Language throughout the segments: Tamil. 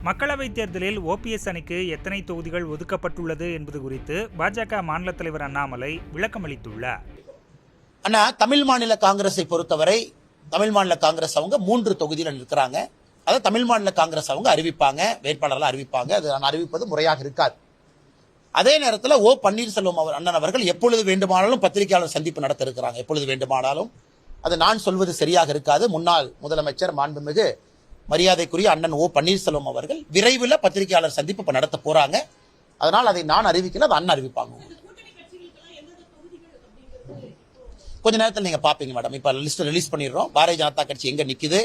மக்களவைத் தேர்தலில் ஓபிஎஸ் அணிக்கு எத்தனை தொகுதிகள் ஒதுக்கப்பட்டுள்ளது என்பது குறித்து பாஜக மாநில தலைவர் அண்ணாமலை விளக்கம் அளித்துள்ளார். அண்ணா, தமிழ் மாநில காங்கிரஸை பொறுத்தவரை தமிழ் மாநில காங்கிரஸ் அவங்க 3 தொகுதியில் நிற்கிறாங்க. அதை தமிழ் மாநில காங்கிரஸ் அவங்க அறிவிப்பாங்க, வேட்பாளர்கள் அறிவிப்பாங்க. அது நான் அறிவிப்பது முறையாக இருக்காது. அதே நேரத்தில் ஓ பன்னீர்செல்வம் அண்ணன் அவர்கள் எப்பொழுது வேண்டுமானாலும் பத்திரிகையாளர் சந்திப்பு நடத்த இருக்கிறாங்க. எப்பொழுது வேண்டுமானாலும் அது நான் சொல்வது சரியாக இருக்காது. முன்னாள் முதலமைச்சர் மாண்புமிகு மரியாதைக்குரிய அண்ணன் ஓ பன்னீர்செல்வம் அவர்கள் விரைவில் பத்திரிகையாளர் சந்திப்பு இப்ப நடத்த போறாங்க. அதனால் அதை நான் அறிவிக்கல, அது அண்ணன் அறிவிப்பாங்க. கொஞ்ச நேரத்தில் நீங்க பாப்பீங்க மேடம். இப்ப லிஸ்ட் ரிலீஸ் பண்ணிடுறோம். பாரதிய ஜனதா கட்சி எங்க நிக்குது,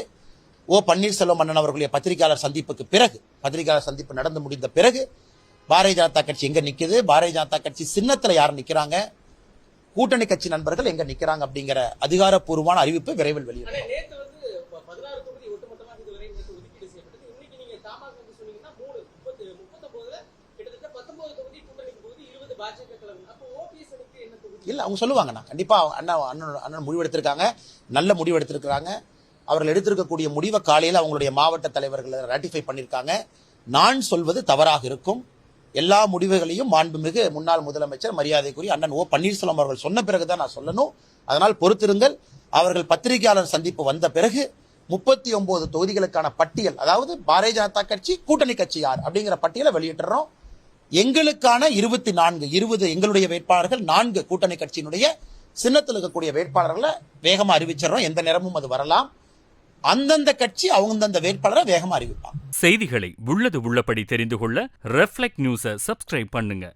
ஓ பன்னீர்செல்வம் அண்ணன் அவர்களுடைய பத்திரிகையாளர் சந்திப்புக்கு பிறகு, பத்திரிகையாளர் சந்திப்பு நடந்து முடிந்த பிறகு பாரதிய ஜனதா கட்சி எங்க நிக்குது, பாரதிய ஜனதா கட்சி சின்னத்துல யார் நிக்கிறாங்க, கூட்டணி கட்சி நண்பர்கள் எங்க நிக்கிறாங்க அப்படிங்கிற அதிகாரப்பூர்வமான அறிவிப்பு விரைவில் வெளியிடும். இல்ல, அவங்க சொல்லுவாங்கண்ணா. கண்டிப்பா அண்ணன் முடிவெடுத்திருக்காங்க, நல்ல முடிவெடுத்திருக்காங்க. அவர்கள் எடுத்திருக்கக்கூடிய முடிவை காலையில் அவங்களுடைய மாவட்ட தலைவர்கள் ராட்டிஃபை பண்ணியிருக்காங்க. நான் சொல்வது தவறாக இருக்கும். எல்லா முடிவுகளையும் மாண்புமிகு முன்னாள் முதலமைச்சர் மரியாதைக்குரிய அண்ணன் ஓ பன்னீர்செல்வம் அவர்கள் சொன்ன பிறகுதான் நான் சொல்லணும். அதனால் பொறுத்திருங்கள். அவர்கள் பத்திரிகையாளர் சந்திப்பு வந்த பிறகு 39 தொகுதிகளுக்கான பட்டியல், அதாவது பாரதிய ஜனதா கட்சி கூட்டணி கட்சி யார் அப்படிங்கிற பட்டியலை வெளியிட்டுறோம். எங்களுக்கான 20 எங்களுடைய வேட்பாளர்கள், 4 கூட்டணி கட்சியினுடைய சின்னத்தில் இருக்கக்கூடிய வேட்பாளர்களை வேகமா அறிவிச்சிடறோம். எந்த நேரமும் அது வரலாம். அந்தந்த கட்சி அந்தந்த வேட்பாளரை வேகமா அறிவிப்பாங்க. செய்திகளை உள்ளது உள்ளபடி தெரிந்து கொள்ள ரெஃப்ளெக்ட் நியூஸை சப்ஸ்கிரைப் பண்ணுங்க.